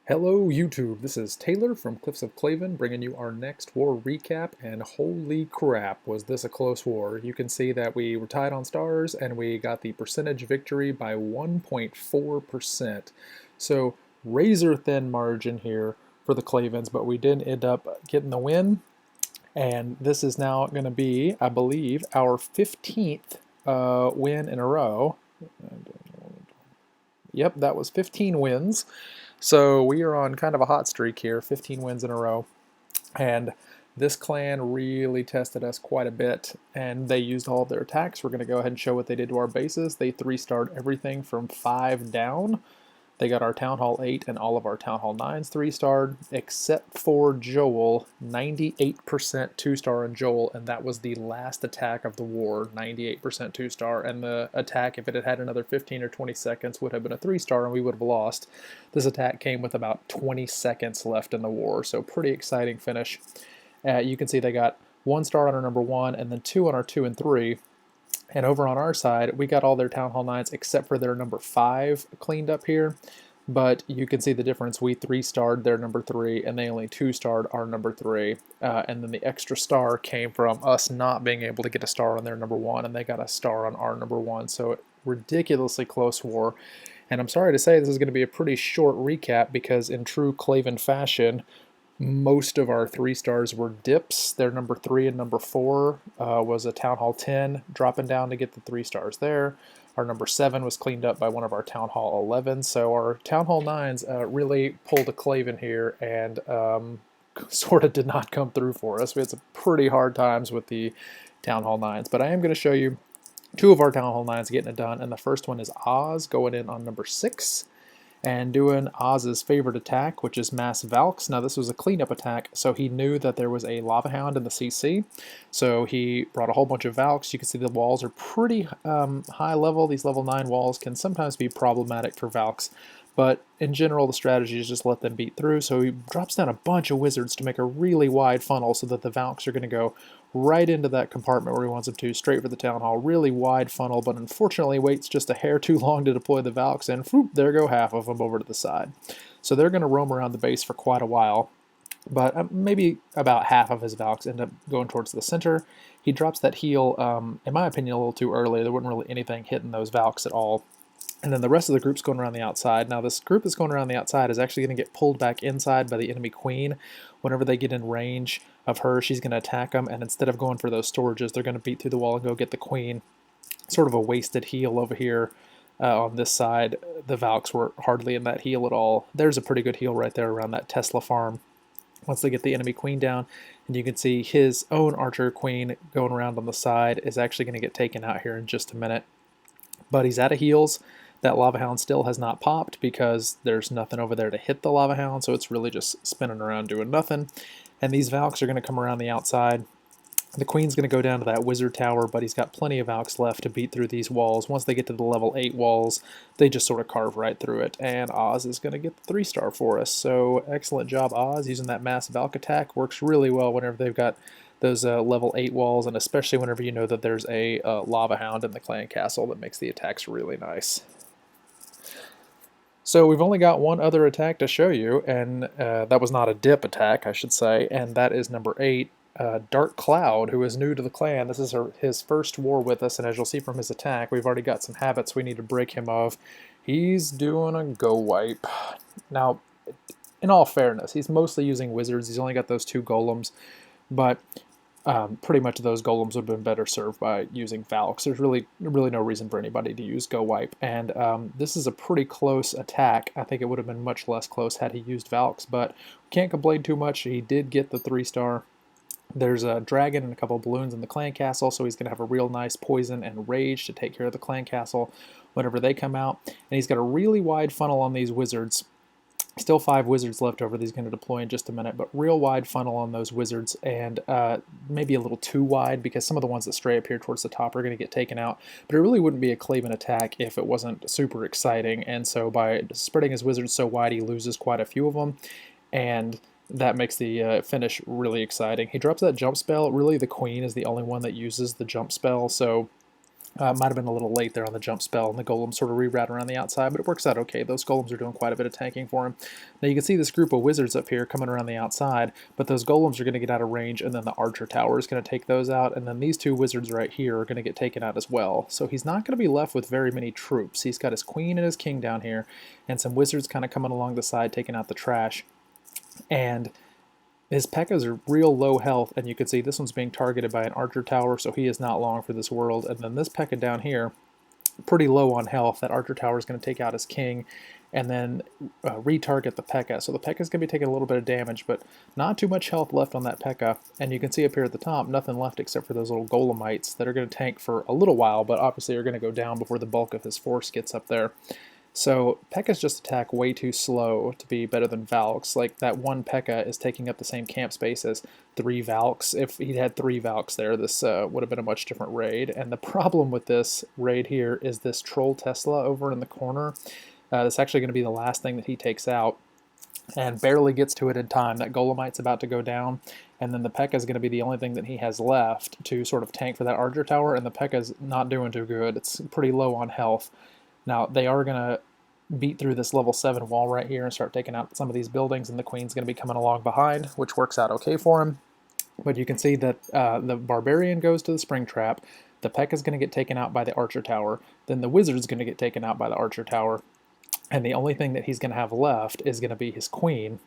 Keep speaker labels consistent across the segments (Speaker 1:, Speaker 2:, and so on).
Speaker 1: Hello YouTube, this is Taylor from CliffsOfClaven bringing you our next war recap, and holy crap was this a close war. You can see that we were tied on stars and we got the percentage victory by 1.4%. So razor thin margin here for the Clavens, but we did end up getting the win, and this is now going to be, I believe, our 15th win in a row. Yep, that was 15 wins. So we are on kind of a hot streak here, 15 wins in a row. And this clan really tested us quite a bit, and they used all of their attacks. We're going to go ahead and show what they did to our bases. They 3-starred everything from 5 down. They got our Town Hall 8 and all of our Town Hall 9s 3-starred, except for Joel, 98% 2-star on Joel, and that was the last attack of the war, 98% 2-star, and the attack, if it had had another 15 or 20 seconds, would have been a 3-star and we would have lost. This attack came with about 20 seconds left in the war, so pretty exciting finish. You can see they got 1 star on our number 1 and then 2 on our 2 and 3. And over on our side, we got all their Town Hall 9s except for their number 5 cleaned up here. But you can see the difference. We 3-starred their number 3, and they only 2-starred our number 3. And then the extra star came from us not being able to get a star on their number 1, and they got a star on our number 1. So ridiculously close war. And I'm sorry to say this is going to be a pretty short recap because in true Claven fashion, most of our 3-stars were dips. Their number 3 and number 4 was a Town Hall 10, dropping down to get the 3-stars there. Our number 7 was cleaned up by one of our Town Hall 11s. So our Town Hall 9s really pulled a Claven here and sort of did not come through for us. We had some pretty hard times with the Town Hall 9s. But I am going to show you 2 of our Town Hall 9s getting it done. And the first one is Oz going in on number 6. And doing Oz's favorite attack, which is Mass Valks. Now this was a cleanup attack, so he knew that there was a Lava Hound in the CC, so he brought a whole bunch of Valks. You can see the walls are pretty high level. These level 9 walls can sometimes be problematic for Valks, but in general the strategy is just let them beat through. So he drops down a bunch of wizards to make a really wide funnel so that the Valks are going to go right into that compartment where he wants them to, straight for the Town Hall. Really wide funnel, but unfortunately waits just a hair too long to deploy the Valks, and whoop, there go half of them over to the side. So they're going to roam around the base for quite a while, but maybe about half of his Valks end up going towards the center. He drops that heal, in my opinion, a little too early. There wasn't really anything hitting those Valks at all. And then the rest of the group's going around the outside. Now this group that's going around the outside is actually going to get pulled back inside by the enemy queen. Whenever they get in range of her, she's going to attack them, and instead of going for those storages, they're going to beat through the wall and go get the queen. Sort of a wasted heal over here on this side. The Valks were hardly in that heal at all. There's a pretty good heal right there around that Tesla farm. Once they get the enemy queen down, and you can see his own archer queen going around on the side is actually going to get taken out here in just a minute. But he's out of heals. That Lava Hound still has not popped because there's nothing over there to hit the Lava Hound, so it's really just spinning around doing nothing. And these Valks are going to come around the outside. The Queen's going to go down to that Wizard Tower, but he's got plenty of Valks left to beat through these walls. Once they get to the level 8 walls, they just sort of carve right through it, and Oz is going to get the 3-star for us. So excellent job, Oz, using that Mass Valk attack. Works really well whenever they've got those level 8 walls, and especially whenever you know that there's a Lava Hound in the clan castle. That makes the attacks really nice. So we've only got one other attack to show you, and that was not a dip attack, I should say, and that is number 8, Dark Cloud, who is new to the clan. This is his first war with us, and as you'll see from his attack, we've already got some habits we need to break him of. He's doing a GoWiPe. Now, in all fairness, he's mostly using wizards. He's only got those 2 golems, but pretty much those golems would have been better served by using Valks. There's really no reason for anybody to use GoWiPe, and this is a pretty close attack. I think it would have been much less close had he used Valks, but can't complain too much. He did get the 3-star. There's a dragon and a couple of balloons in the clan castle, so he's going to have a real nice poison and rage to take care of the clan castle whenever they come out. And he's got a really wide funnel on these wizards. Still 5 wizards left over that he's going to deploy in just a minute, but real wide funnel on those wizards, and maybe a little too wide because some of the ones that stray up here towards the top are going to get taken out. But it really wouldn't be a Claven attack if it wasn't super exciting, and so by spreading his wizards so wide, he loses quite a few of them, and that makes the finish really exciting. He drops that jump spell. Really, the queen is the only one that uses the jump spell, so Might have been a little late there on the jump spell, and the golems sort of reroute around the outside, but it works out okay. Those golems are doing quite a bit of tanking for him. Now you can see this group of wizards up here coming around the outside, but those golems are going to get out of range, and then the archer tower is going to take those out, and then these two wizards right here are going to get taken out as well. So he's not going to be left with very many troops. He's got his queen and his king down here, and some wizards kind of coming along the side taking out the trash. And his P.E.K.K.A.s are real low health, and you can see this one's being targeted by an archer tower, so he is not long for this world. And then this P.E.K.K.A. down here, pretty low on health. That archer tower is going to take out his king and then retarget the P.E.K.K.A. So the P.E.K.K.A. is going to be taking a little bit of damage, but not too much health left on that P.E.K.K.A. And you can see up here at the top, nothing left except for those little golemites that are going to tank for a little while, but obviously are going to go down before the bulk of his force gets up there. So P.E.K.K.A.s just attack way too slow to be better than valks. Like that one P.E.K.K.A. is taking up the same camp space as 3 valks. If he'd had 3 valks there, this would have been a much different raid. And the problem with this raid here is this troll Tesla over in the corner. That's actually going to be the last thing that he takes out, and barely gets to it in time. That golemite's about to go down, and then the P.E.K.K.A. is going to be the only thing that he has left to sort of tank for that archer tower, and the P.E.K.K.A.'s not doing too good. It's pretty low on health. Now, they are going to beat through this level 7 wall right here and start taking out some of these buildings, and the queen's going to be coming along behind, which works out okay for him. But you can see that the barbarian goes to the spring trap, the P.E.K.K.A. is going to get taken out by the archer tower, then the wizard's going to get taken out by the archer tower, and the only thing that he's going to have left is going to be his queen.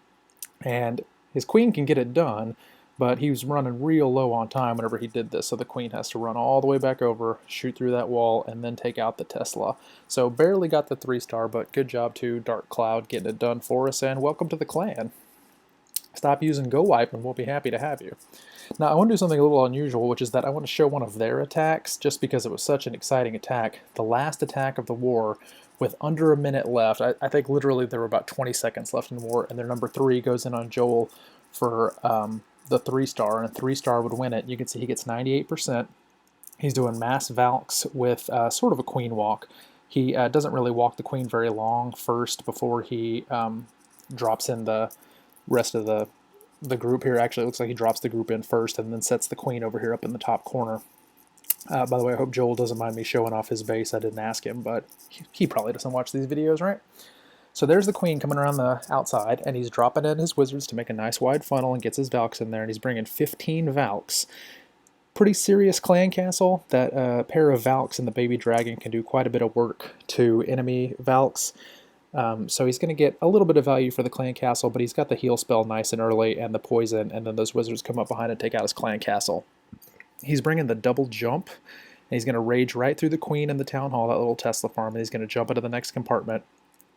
Speaker 1: And his queen can get it done, but he was running real low on time whenever he did this, so the queen has to run all the way back over, shoot through that wall, and then take out the Tesla. So barely got the 3-star, but good job to Dark Cloud getting it done for us, and welcome to the clan. Stop using GoWiPe and we'll be happy to have you. Now I want to do something a little unusual, which is that I want to show one of their attacks, just because it was such an exciting attack. The last attack of the war, with under a minute left. I think literally there were about 20 seconds left in war, and their number 3 goes in on Joel for the 3-star, and a 3-star would win it. You can see he gets 98%. He's doing mass valks with sort of a queen walk. He doesn't really walk the queen very long first before he drops in the rest of the group here. Actually, it looks like he drops the group in first and then sets the queen over here up in the top corner. By the way, I hope Joel doesn't mind me showing off his base. I didn't ask him, but he probably doesn't watch these videos, right? So there's the queen coming around the outside, and he's dropping in his wizards to make a nice wide funnel and gets his valks in there, and he's bringing 15 valks. Pretty serious clan castle. That pair of valks and the baby dragon can do quite a bit of work to enemy valks. So he's going to get a little bit of value for the clan castle, but he's got the heal spell nice and early and the poison, and then those wizards come up behind and take out his clan castle. He's bringing the double jump, and he's going to rage right through the queen and the town hall, that little Tesla farm, and he's going to jump into the next compartment.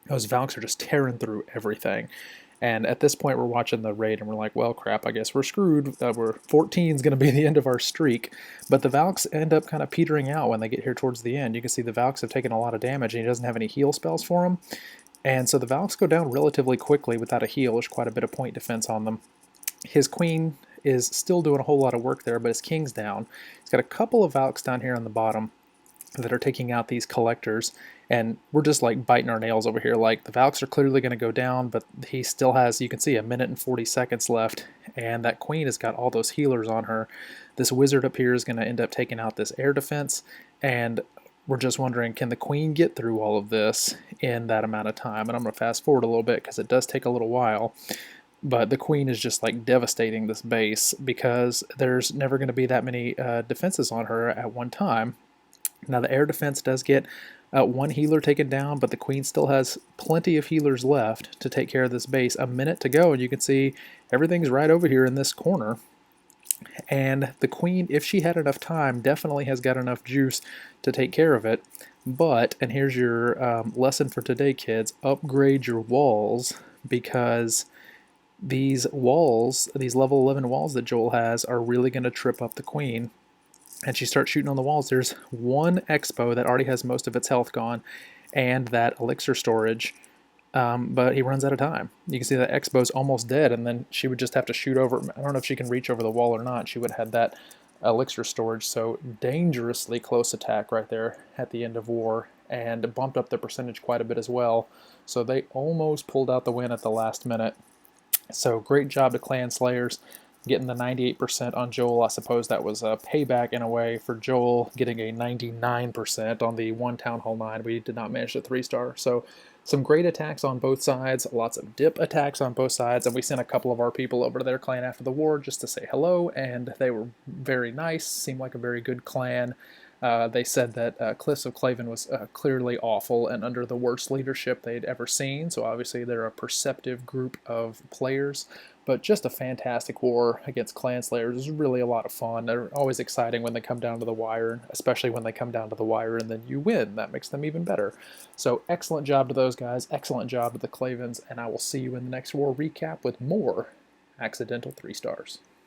Speaker 1: Those valks are just tearing through everything. And at this point, we're watching the raid, and we're like, well, crap, I guess we're screwed. 14 is going to be the end of our streak. But the valks end up kind of petering out when they get here towards the end. You can see the valks have taken a lot of damage, and he doesn't have any heal spells for them. And so the valks go down relatively quickly without a heal. There's quite a bit of point defense on them. His queen is still doing a whole lot of work there, but his king's down. He's got a couple of valks down here on the bottom that are taking out these collectors, and we're just like biting our nails over here. Like, the valks are clearly going to go down, but he still has, you can see, 1 minute and 40 seconds left, and that queen has got all those healers on her. This wizard up here is going to end up taking out this air defense, and we're just wondering, can the queen get through all of this in that amount of time? And I'm going to fast forward a little bit because it does take a little while. But the queen is just like devastating this base because there's never going to be that many defenses on her at one time. Now the air defense does get one healer taken down, but the queen still has plenty of healers left to take care of this base. 1 minute to go, and you can see everything's right over here in this corner. And the queen, if she had enough time, definitely has got enough juice to take care of it. But, and here's your lesson for today, kids, upgrade your walls, because these walls, these level 11 walls that Joel has, are really going to trip up the queen. And she starts shooting on the walls. There's one expo that already has most of its health gone, and that elixir storage, but he runs out of time. You can see that expo's almost dead, and then she would just have to shoot over. I don't know if she can reach over the wall or not. She would have had that elixir storage, so dangerously close attack right there at the end of war, and bumped up the percentage quite a bit as well. So they almost pulled out the win at the last minute. So great job to Clan Slayers. getting the 98% on Joel. I suppose that was a payback in a way for Joel getting a 99% on the one Town Hall 9. We did not manage the 3-star. So some great attacks on both sides, lots of dip attacks on both sides, and we sent a couple of our people over to their clan after the war just to say hello, and they were very nice, seemed like a very good clan. They said that CliffsOfClaven was clearly awful and under the worst leadership they'd ever seen, so obviously they're a perceptive group of players, but just a fantastic war against clan slayers. It was really a lot of fun. They're always exciting when they come down to the wire, especially when they come down to the wire and then you win. That makes them even better. So excellent job to those guys, excellent job to the Clavens, and I will see you in the next war recap with more accidental 3-stars.